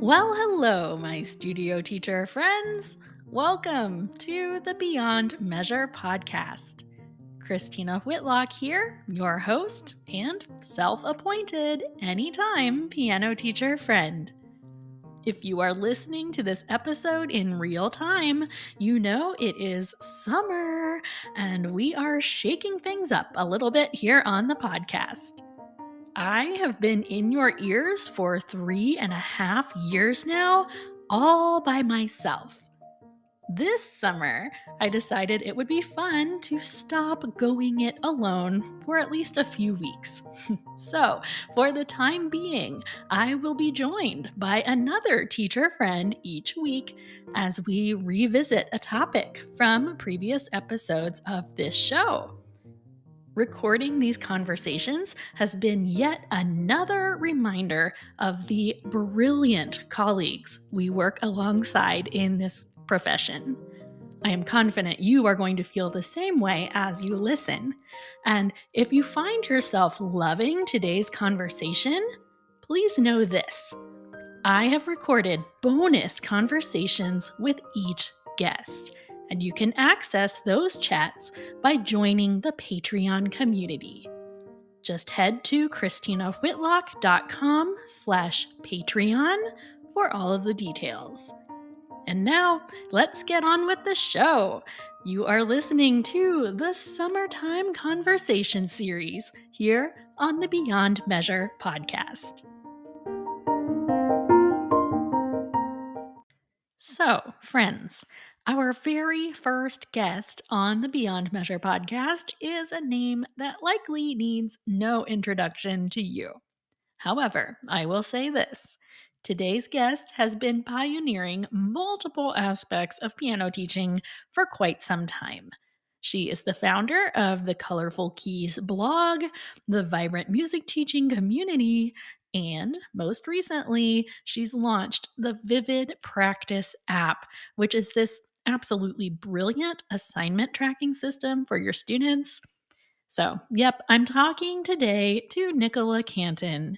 Well, hello, my studio teacher friends. Welcome to the Beyond Measure podcast. Christina Whitlock here, your host and self-appointed anytime piano teacher friend. If you are listening to this episode in real time, you know it is summer and we are shaking things up a little bit here on the podcast. I have been in your ears for 3.5 years now, all by myself. This summer, I decided it would be fun to stop going it alone for at least a few weeks. So, for the time being, I will be joined by another teacher friend each week as we revisit a topic from previous episodes of this show. Recording these conversations has been yet another reminder of the brilliant colleagues we work alongside in this profession. I am confident you are going to feel the same way as you listen. And if you find yourself loving today's conversation, please know this. I have recorded bonus conversations with each guest, and you can access those chats by joining the Patreon community. Just head to christinawhitlock.com/Patreon for all of the details. And now, let's get on with the show. You are listening to the Summertime Conversation series here on the Beyond Measure podcast. So, friends, our very first guest on the Beyond Measure podcast is a name that likely needs no introduction to you. However, I will say this. Today's guest has been pioneering multiple aspects of piano teaching for quite some time. She is the founder of the Colorful Keys blog, the Vibrant Music Teaching community, and most recently, she's launched the Vivid Practice app, which is this absolutely brilliant assignment tracking system for your students. So, yep, I'm talking today to Nicola Cantan.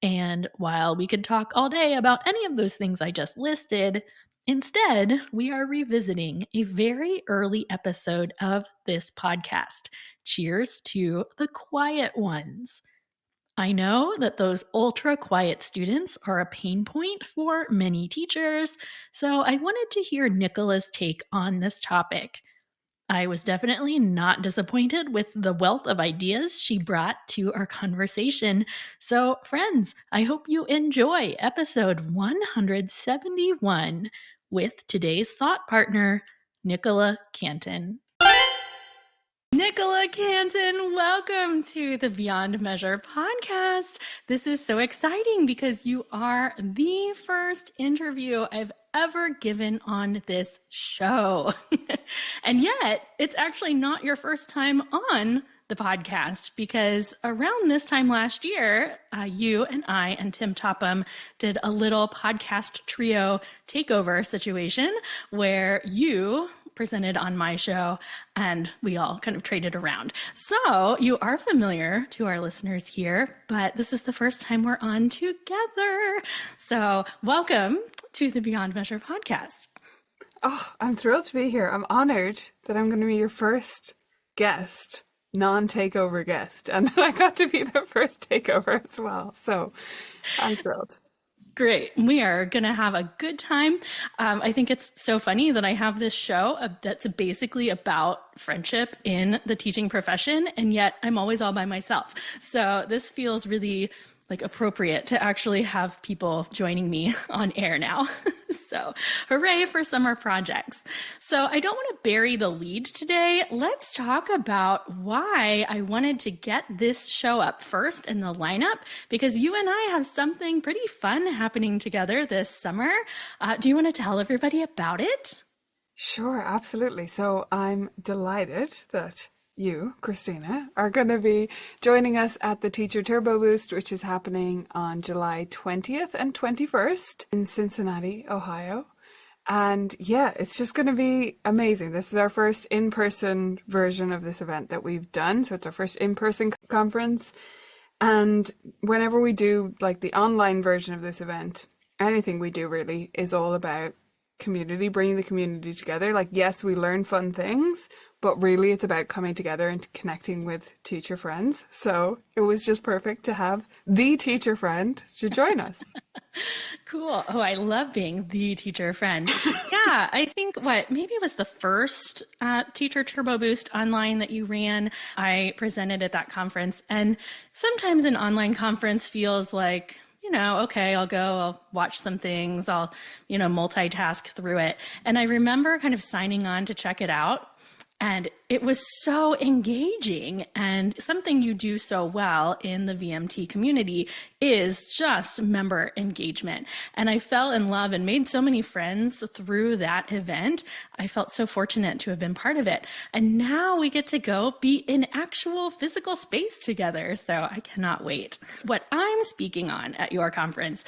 And while we could talk all day about any of those things I just listed, instead, we are revisiting a very early episode of this podcast. Cheers to the quiet ones. I know that those ultra quiet students are a pain point for many teachers, so I wanted to hear Nicola's take on this topic. I was definitely not disappointed with the wealth of ideas she brought to our conversation. So, friends, I hope you enjoy episode 171 with today's thought partner, Nicola Cantan. Nicola Cantan, welcome to the Beyond Measure podcast. This is so exciting because you are the first interview I've ever given on this show. And yet, it's actually not your first time on the podcast because around this time last year, you and I and Tim Topham did a little podcast trio takeover situation where you presented on my show and we all kind of traded around. So you are familiar to our listeners here, but this is the first time we're on together. So welcome to the Beyond Measure podcast. Oh, I'm thrilled to be here. I'm honored that I'm going to be your first guest, non-takeover guest, and that I got to be the first takeover as well. So I'm thrilled. Great. We are going to have a good time. I think it's so funny that I have this show that's basically about friendship in the teaching profession, and yet I'm always all by myself. So this feels really appropriate to actually have people joining me on air now. So hooray for summer projects. So I don't want to bury the lead today. Let's talk about why I wanted to get this show up first in the lineup, because you and I have something pretty fun happening together this summer. Do you want to tell everybody about it? Sure, absolutely. So I'm delighted that you, Christina, are going to be joining us at the Teacher Turbo Boost, which is happening on July 20th and 21st in Cincinnati, Ohio. And yeah, it's just going to be amazing. This is our first in-person version of this event that we've done. So it's our first in-person conference. And whenever we do the online version of this event, anything we do really is all about community, bringing the community together. Like, yes, we learn fun things, but really it's about coming together and connecting with teacher friends. So it was just perfect to have the teacher friend to join us. Cool. Oh, I love being the teacher friend. Yeah, I think maybe it was the first Teacher Turbo Boost online that you ran. I presented at that conference. And sometimes an online conference feels like, okay, I'll watch some things, I'll, multitask through it. And I remember kind of signing on to check it out. And it was so engaging, and something you do so well in the VMT community is just member engagement. And I fell in love and made so many friends through that event. I felt so fortunate to have been part of it. And now we get to go be in actual physical space together. So I cannot wait. What I'm speaking on at your conference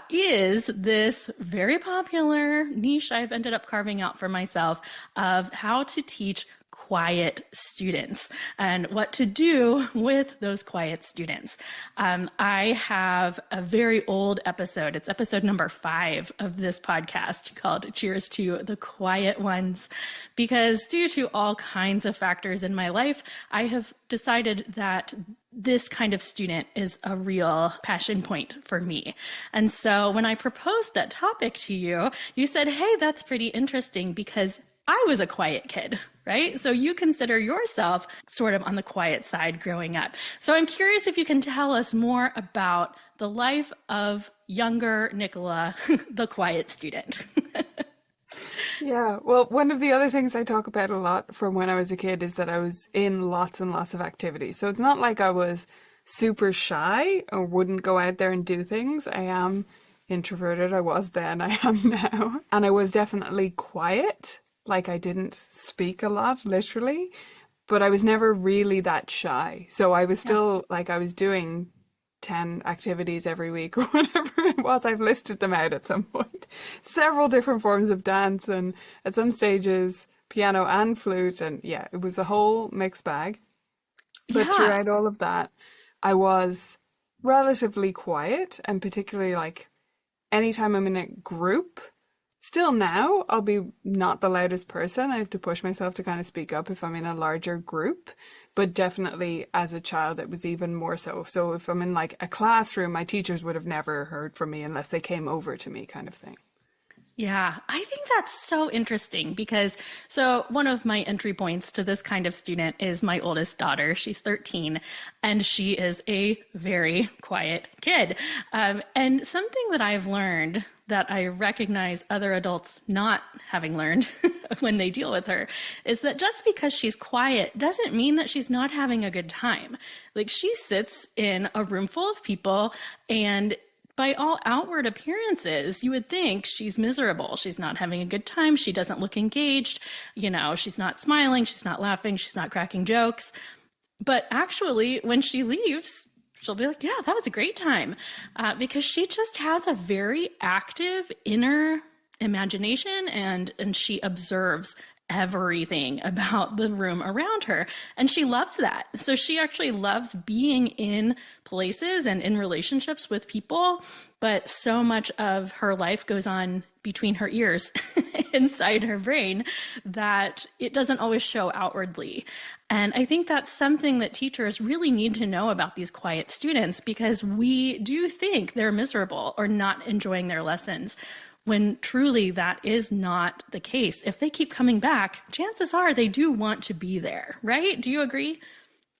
is this very popular niche I've ended up carving out for myself of how to teach quiet students and what to do with those quiet students. I have a very old episode. It's episode number 5 of this podcast called Cheers to the Quiet Ones, because due to all kinds of factors in my life, I have decided that this kind of student is a real passion point for me. And so when I proposed that topic to you, you said, hey, that's pretty interesting because I was a quiet kid, right? So you consider yourself sort of on the quiet side growing up. So I'm curious if you can tell us more about the life of younger Nicola, the quiet student. Yeah, well, one of the other things I talk about a lot from when I was a kid is that I was in lots and lots of activities. So it's not like I was super shy or wouldn't go out there and do things. I am introverted. I was then, I am now. And I was definitely quiet. Like, I didn't speak a lot, literally, but I was never really that shy. So I was still, like, I was doing 10 activities every week or whatever it was. I've listed them out at some point. Several different forms of dance, and at some stages, piano and flute. And yeah, it was a whole mixed bag. But throughout all of that, I was relatively quiet, and particularly, like, anytime I'm in a group. Still now, I'll be not the loudest person. I have to push myself to kind of speak up if I'm in a larger group. But definitely as a child, it was even more so. So if I'm in like a classroom, my teachers would have never heard from me unless they came over to me, kind of thing. Yeah, I think that's so interesting because one of my entry points to this kind of student is my oldest daughter. She's 13 and she is a very quiet kid. And something that I've learned that I recognize other adults not having learned when they deal with her is that just because she's quiet doesn't mean that she's not having a good time. Like, she sits in a room full of people, and by all outward appearances, you would think she's miserable. She's not having a good time. She doesn't look engaged. She's not smiling. She's not laughing. She's not cracking jokes. But actually, when she leaves, she'll be like, yeah, that was a great time, because she just has a very active inner imagination, and she observes everything about the room around her. And she loves that. So she actually loves being in places and in relationships with people. But so much of her life goes on between her ears inside her brain that it doesn't always show outwardly. And I think that's something that teachers really need to know about these quiet students, because we do think they're miserable or not enjoying their lessons, when truly that is not the case. If they keep coming back, chances are they do want to be there, right? Do you agree?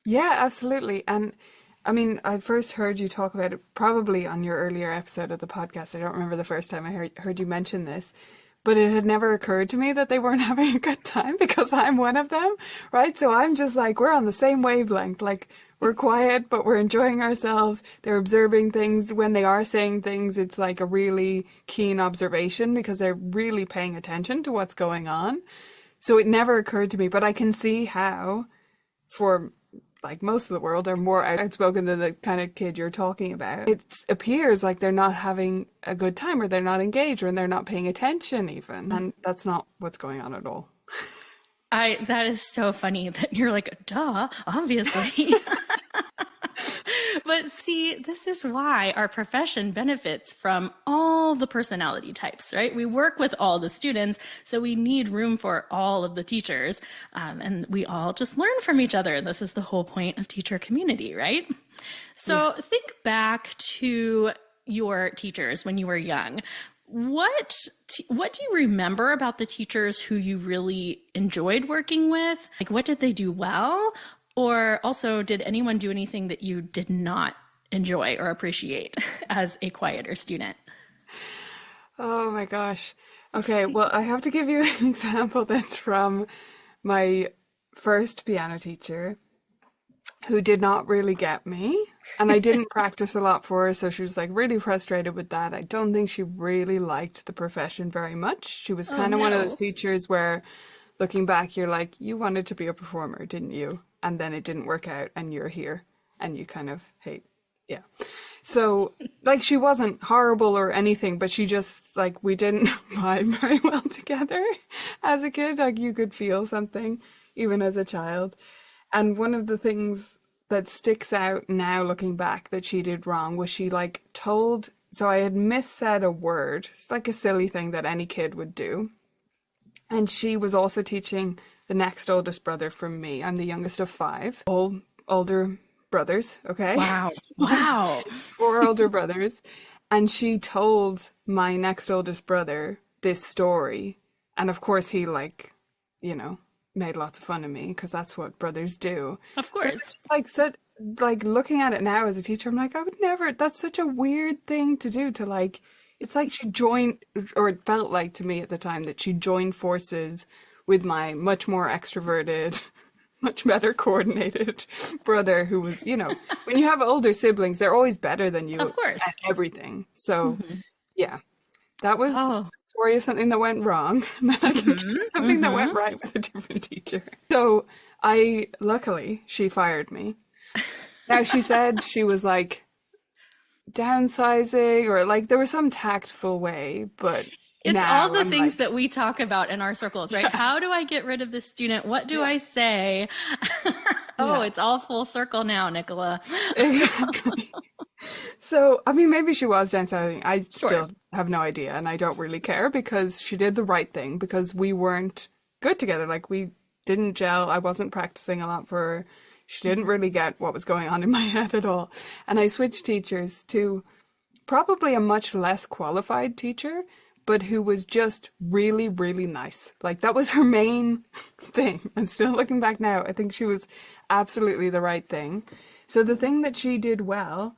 Yeah, absolutely. And I mean, I first heard you talk about it probably on your earlier episode of the podcast. I don't remember the first time I heard you mention this, but it had never occurred to me that they weren't having a good time, because I'm one of them, right? So I'm just like, we're on the same wavelength. Like, we're quiet, but we're enjoying ourselves. They're observing things. When they are saying things, it's like a really keen observation because they're really paying attention to what's going on. So it never occurred to me, but I can see how, for like most of the world, are more outspoken than the kind of kid you're talking about. It appears like they're not having a good time, or they're not engaged, or they're not paying attention even. And that's not what's going on at all. That is so funny that you're like, duh, obviously. But see, this is why our profession benefits from all the personality types, right? We work with all the students, so we need room for all of the teachers. And we all just learn from each other. This is the whole point of teacher community, right? So think back to your teachers when you were young. What do you remember about the teachers who you really enjoyed working with? Like, what did they do well? Or also, did anyone do anything that you did not enjoy or appreciate as a quieter student? Oh my gosh. Okay, well, I have to give you an example that's from my first piano teacher who did not really get me. And I didn't practice a lot for her, so she was like really frustrated with that. I don't think she really liked the profession very much. She was kind of one of those teachers where, looking back, you're like, you wanted to be a performer, didn't you? And then it didn't work out and you're here and you kind of hate. Yeah. So like, she wasn't horrible or anything, but she just, like, we didn't vibe very well together as a kid. Like, you could feel something even as a child. And one of the things that sticks out now looking back that she did wrong was she like told, so I had missaid a word. It's like a silly thing that any kid would do. And she was also teaching the next oldest brother from me. I'm the youngest of 5, all older brothers. Okay. Wow. Wow. 4 older brothers. And she told my next oldest brother this story. And of course he, like, you know, made lots of fun of me because that's what brothers do. Of course. Just like, so, like, looking at it now as a teacher, I'm like, I would never, that's such a weird thing to do, to like, it's like she joined, or it felt like to me at the time that she joined forces with my much more extroverted, much better coordinated brother who was, you know, when you have older siblings, they're always better than you Of course. at everything. So, yeah. That was a story of something that went wrong. And then I can do something that went right with a different teacher. So luckily, she fired me. Now, she said she was like downsizing, or like there was some tactful way, but it's now all the I'm things like, that we talk about in our circles, right? How do I get rid of this student? What do I say? It's all full circle now, Nicola. Exactly. So, I mean, maybe she was downsizing. I still have no idea, and I don't really care because she did the right thing, because we weren't good together. Like, we didn't gel. I wasn't practicing a lot for her. She didn't really get what was going on in my head at all. And I switched teachers to probably a much less qualified teacher, but who was just really, really nice. Like, that was her main thing. And still looking back now, I think she was absolutely the right thing. So the thing that she did well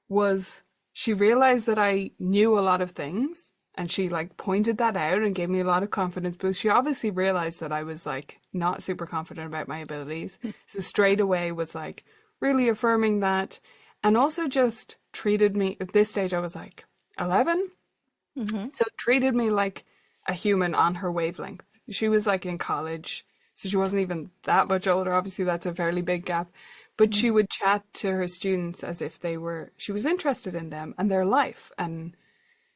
was she realized that I knew a lot of things, and she like pointed that out and gave me a lot of confidence boost. She obviously realized that I was like not super confident about my abilities. So straight away was like really affirming that, and also just treated me, at this stage I was like 11. So treated me like a human on her wavelength. She was like in college, so she wasn't even that much older. Obviously that's a fairly big gap. But she would chat to her students as if she was interested in them and their life. And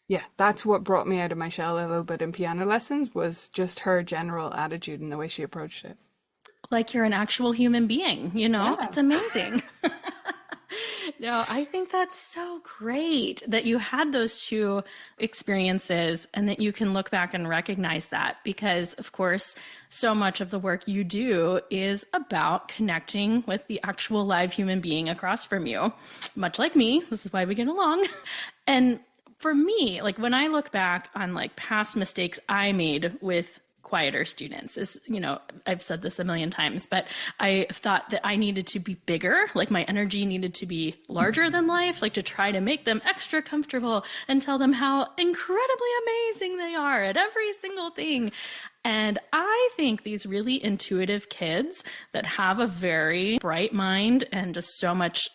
yeah, that's what brought me out of my shell a little bit in piano lessons, was just her general attitude and the way she approached it. Like you're an actual human being, you know? Yeah. It's amazing. No, I think that's so great that you had those 2 experiences and that you can look back and recognize that, because, of course, so much of the work you do is about connecting with the actual live human being across from you, much like me. This is why we get along. And for me, like when I look back on like past mistakes I made with quieter students, is, you know, I've said this a million times, but I thought that I needed to be bigger, like my energy needed to be larger than life, like to try to make them extra comfortable and tell them how incredibly amazing they are at every single thing. And I think these really intuitive kids that have a very bright mind and just so much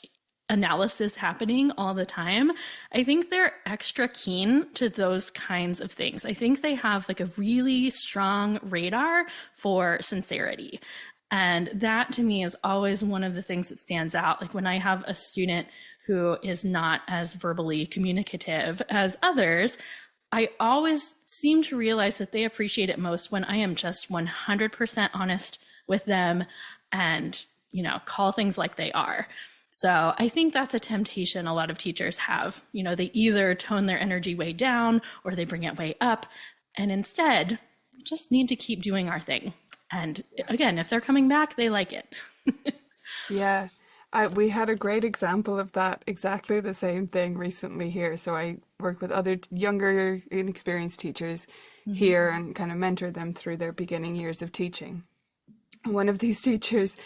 analysis happening all the time, I think they're extra keen to those kinds of things. I think they have like a really strong radar for sincerity. And that to me is always one of the things that stands out. Like when I have a student who is not as verbally communicative as others, I always seem to realize that they appreciate it most when I am just 100% honest with them and, you know, call things like they are. So I think that's a temptation a lot of teachers have. You know, they either tone their energy way down or they bring it way up. And instead, just need to keep doing our thing. And again, if they're coming back, they like it. Yeah. We had a great example of that, exactly the same thing recently here. So I work with other younger, inexperienced teachers here and kind of mentor them through their beginning years of teaching. One of these teachers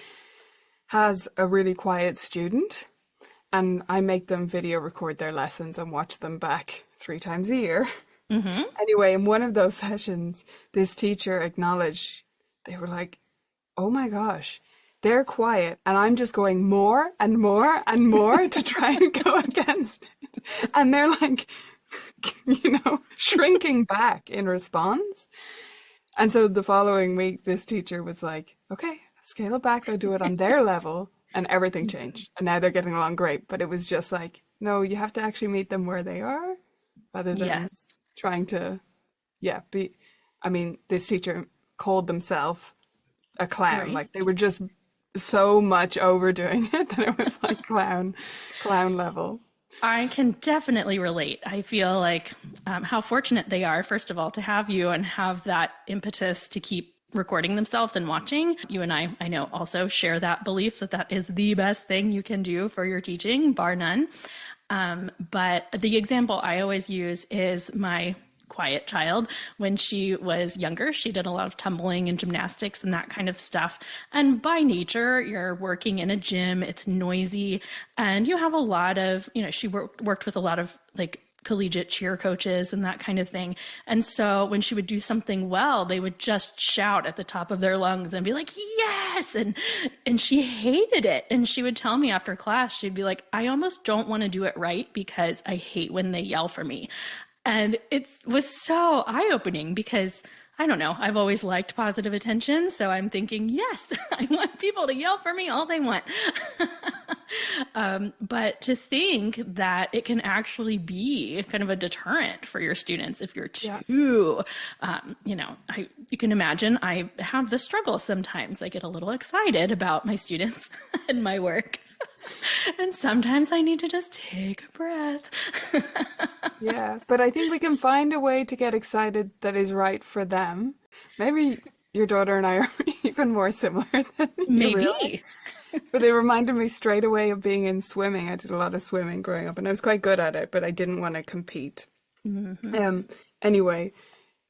has a really quiet student, and I make them video record their lessons and watch them back 3 times a year. Anyway, in one of those sessions, this teacher acknowledged, they were like, oh my gosh, they're quiet and I'm just going more and more and more to try and go against it. And they're like, shrinking back in response. And so the following week, this teacher was like, okay, scale it back. I'll do it on their level. And everything changed. And now they're getting along great. But it was just like, no, you have to actually meet them where they are rather than trying to, this teacher called themselves a clown. Right. Like they were just so much overdoing it that it was like clown level. I can definitely relate. I feel like how fortunate they are, first of all, to have you and have that impetus to keep recording themselves and watching. You and I know, also share that belief that that is the best thing you can do for your teaching, bar none. But the example I always use is my quiet child. When she was younger, she did a lot of tumbling and gymnastics and that kind of stuff. And by nature, you're working in a gym, it's noisy, and you have a lot of, she worked with a lot of like collegiate cheer coaches and that kind of thing. And so when she would do something well, they would just shout at the top of their lungs and be like, yes. And she hated it. And she would tell me after class, she'd be like, I almost don't want to do it right because I hate when they yell for me. And it was so eye-opening because, I don't know, I've always liked positive attention. So I'm thinking, yes, I want people to yell for me all they want. But to think that it can actually be kind of a deterrent for your students if you're too, you can imagine I have the struggle sometimes. I get a little excited about my students and my work. And sometimes I need to just take a breath. Yeah, but I think we can find a way to get excited that is right for them. Maybe your daughter and I are even more similar than you realize. But it reminded me straight away of being in swimming. I did a lot of swimming growing up and I was quite good at it, but I didn't want to compete. Anyway,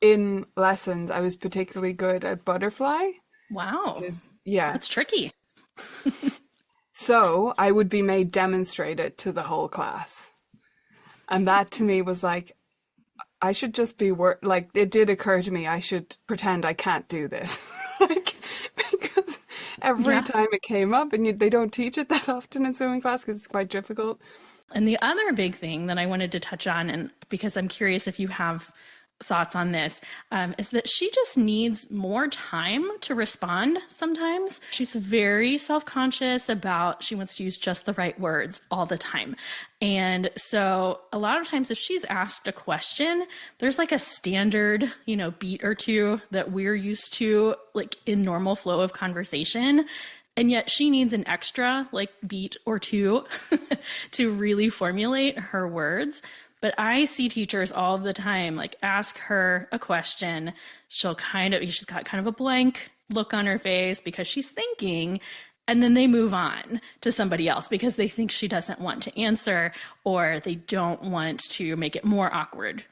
in lessons, I was particularly good at butterfly. Wow. Yeah. That's tricky. So I would be made demonstrate it to the whole class. And that to me was like, I should just be like, it did occur to me, I should pretend I can't do this. Because every time it came up, and they don't teach it that often in swimming class because it's quite difficult. And the other big thing that I wanted to touch on, and because I'm curious if you have thoughts on this, is that she just needs more time to respond sometimes. She's very self-conscious about, she wants to use just the right words all the time. And so a lot of times if she's asked a question, there's like a standard, beat or two that we're used to, like in normal flow of conversation. And yet she needs an extra like beat or two to really formulate her words. But I see teachers all the time, like ask her a question. She's got kind of a blank look on her face because she's thinking, and then they move on to somebody else because they think she doesn't want to answer or they don't want to make it more awkward.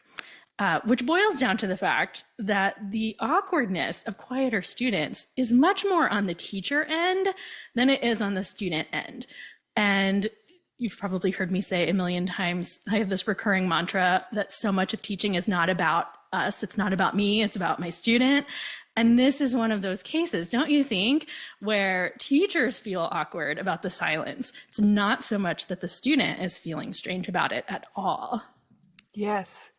Which boils down to the fact that the awkwardness of quieter students is much more on the teacher end than it is on the student end. And you've probably heard me say a million times, I have this recurring mantra that so much of teaching is not about us. It's not about me. It's about my student. And this is one of those cases, don't you think, where teachers feel awkward about the silence. It's not so much that the student is feeling strange about it at all. Yes.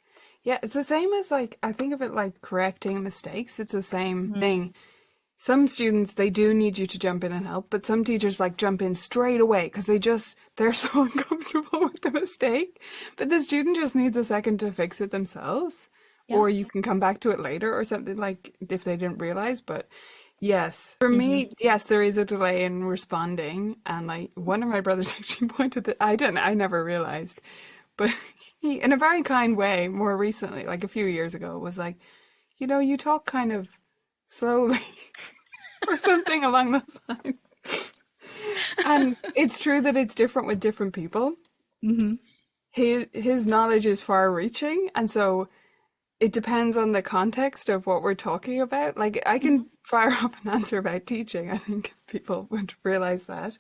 Yeah, it's the same as like, I think of it like correcting mistakes. It's the same thing. Some students, they do need you to jump in and help, but some teachers like jump in straight away because they're so uncomfortable with the mistake. But the student just needs a second to fix it themselves, or you can come back to it later or something, like if they didn't realize. But Yes. For Mm-hmm. me, yes, there is a delay in responding. And like one of my brothers actually pointed that I never realized, but he, in a very kind way, more recently, like a few years ago, was like, you talk kind of slowly or something along those lines. And it's true that it's different with different people. Mm-hmm. His knowledge is far reaching, and so it depends on the context of what we're talking about. Like, I can fire up an answer about teaching. I think people would realize that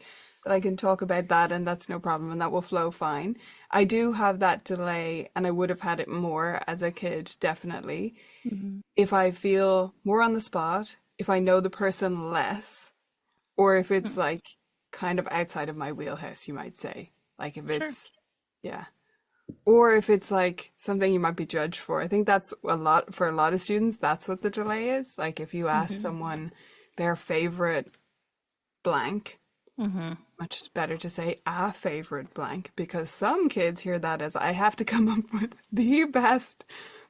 I can talk about that and that's no problem and that will flow fine. I do have that delay, and I would have had it more as a kid, definitely. Mm-hmm. If I feel more on the spot, if I know the person less, or if it's like kind of outside of my wheelhouse, you might say. Like if Sure. it's, yeah. Or if it's like something you might be judged for. I think that's a lot for a lot of students. That's what the delay is. Like if you ask Mm-hmm. someone their favorite blank, Mm-hmm. much better to say a favorite blank, because some kids hear that as I have to come up with the best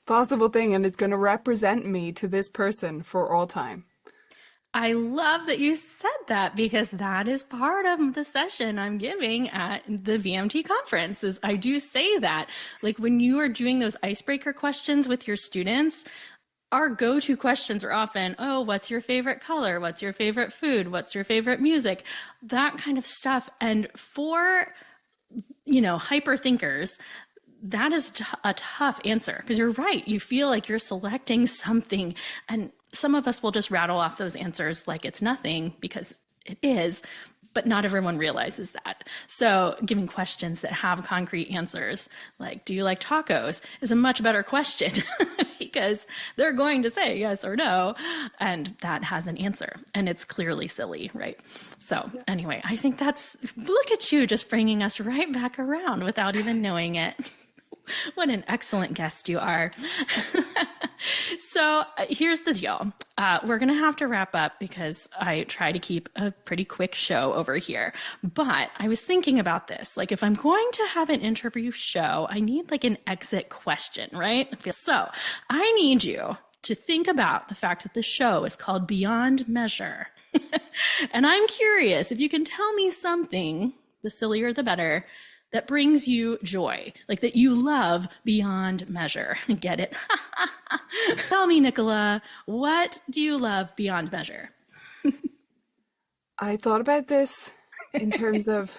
possible thing and it's going to represent me to this person for all time. I love that you said that because that is part of the session I'm giving at the VMT conference. Is I do say that, like when you are doing those icebreaker questions with your students, our go-to questions are often, oh, what's your favorite color? What's your favorite food? What's your favorite music? That kind of stuff. And for, hyper thinkers, that is a tough answer because you're right. You feel like you're selecting something, and some of us will just rattle off those answers like it's nothing because it is, but not everyone realizes that. So giving questions that have concrete answers, like, do you like tacos, is a much better question because they're going to say yes or no, and that has an answer, and it's clearly silly, right? So anyway, I think look at you just bringing us right back around without even knowing it. What an excellent guest you are. So here's the deal. We're going to have to wrap up because I try to keep a pretty quick show over here. But I was thinking about this. Like, if I'm going to have an interview show, I need like an exit question, right? So I need you to think about the fact that the show is called Beyond Measure. And I'm curious if you can tell me something, the sillier the better, that brings you joy, like that you love beyond measure. Get it? Tell me, Nicola, what do you love beyond measure? I thought about this in terms of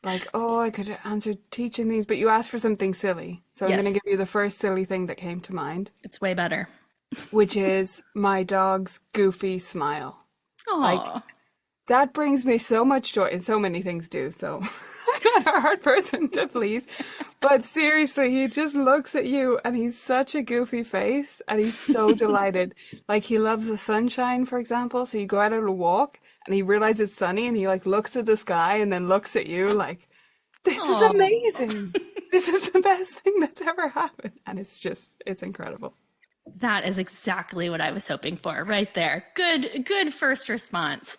like, oh, I could answer teaching these, but you asked for something silly. So I'm going to Yes, give you the first silly thing that came to mind, it's way better. which is my dog's goofy smile. Like, Oh, that brings me so much joy, and so many things do, so I'm not a hard person to please. But seriously, he just looks at you and he's such a goofy face and he's so delighted. Like he loves the sunshine, for example. So you go out on a walk and he realizes it's sunny and he like looks at the sky and then looks at you like, this is oh, amazing. This is the best thing that's ever happened. And it's incredible. that is exactly what I was hoping for right there. Good first response.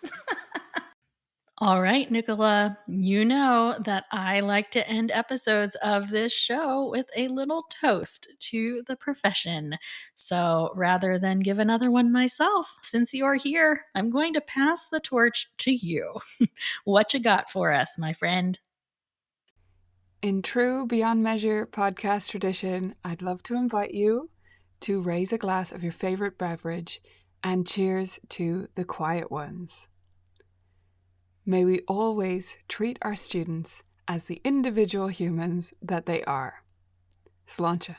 All right, Nicola, you know that I like to end episodes of this show with a little toast to the profession. So rather than give another one myself, since you're here, I'm going to pass the torch to you. What you got for us, my friend? In true Beyond Measure podcast tradition, I'd love to invite you to raise a glass of your favorite beverage and cheers to the quiet ones. May we always treat our students as the individual humans that they are. Sláinte.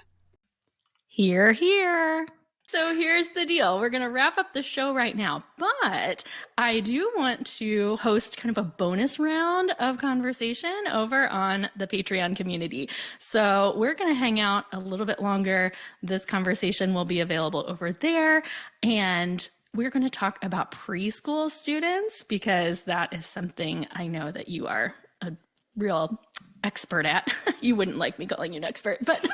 Here, here. So here's the deal. We're going to wrap up the show right now, but I do want to host kind of a bonus round of conversation over on the Patreon community. So we're going to hang out a little bit longer. This conversation will be available over there, and we're going to talk about preschool students because that is something I know that you are a real expert at. You wouldn't like me calling you an expert, but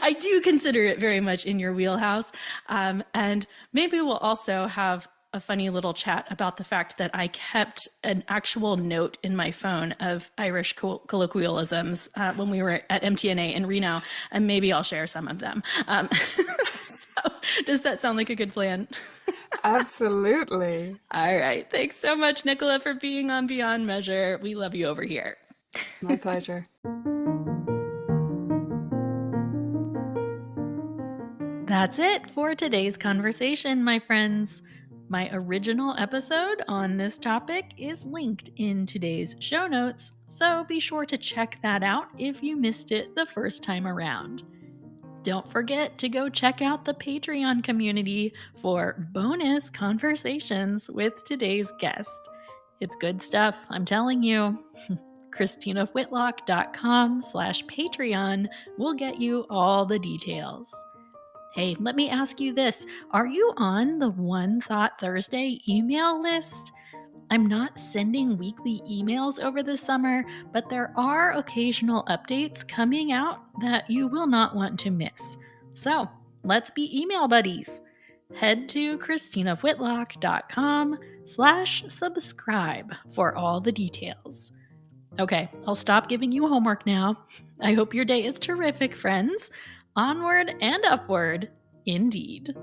I do consider it very much in your wheelhouse. And maybe we'll also have a funny little chat about the fact that I kept an actual note in my phone of Irish colloquialisms when we were at MTNA in Reno, and maybe I'll share some of them. So does that sound like a good plan? Absolutely. All right. Thanks so much, Nicola, for being on Beyond Measure. We love you over here. My pleasure. That's it for today's conversation, my friends. My original episode on this topic is linked in today's show notes, so be sure to check that out if you missed it the first time around. Don't forget to go check out the Patreon community for bonus conversations with today's guest. It's good stuff, I'm telling you. ChristinaWhitlock.com/Patreon will get you all the details. Hey, let me ask you this. Are you on the One Thought Thursday email list? I'm not sending weekly emails over the summer, but there are occasional updates coming out that you will not want to miss. So let's be email buddies. Head to ChristinaWhitlock.com/subscribe for all the details. Okay, I'll stop giving you homework now. I hope your day is terrific, friends. Onward and upward, indeed.